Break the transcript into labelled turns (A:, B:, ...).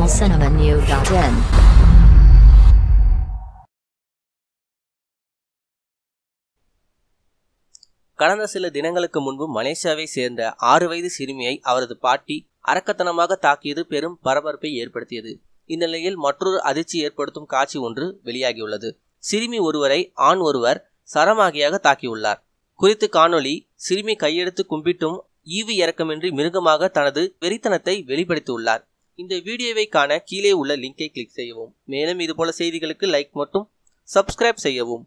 A: tamilcinemanew.in.
B: கடந்த சில தினங்களுக்கு முன்பு மலேசியாவை சேர்ந்த 6 வயது சிறுமியை அவரது பாட்டி அரக்கத்தனமாக தாக்கியது பெரும் பரபரப்பை ஏற்படுத்தியது. இந்த நிலையில் மற்றொரு அதிர்ச்சி ஏற்படுத்தும் காட்சி ஒன்று வெளியாகியுள்ளது. சிறுமி ஒருவரை ஆண் ஒருவர் சரமாகியாக தாக்கியுள்ளார். குறித்த காணொளி சிறுமி கையெடுத்து கும்பிட்டும் ஈவு இரக்கமின்றி மிருகமாக தனது வெறித்தனத்தை வெளிப்படுத்தியுள்ளார். இந்த வீடியோவை காண கீழே உள்ள லிங்கை கிளிக் செய்யவும். மேலும் இதுபோல செய்திகளுக்கு லைக் மற்றும் சப்ஸ்கிரைப் செய்யவும்.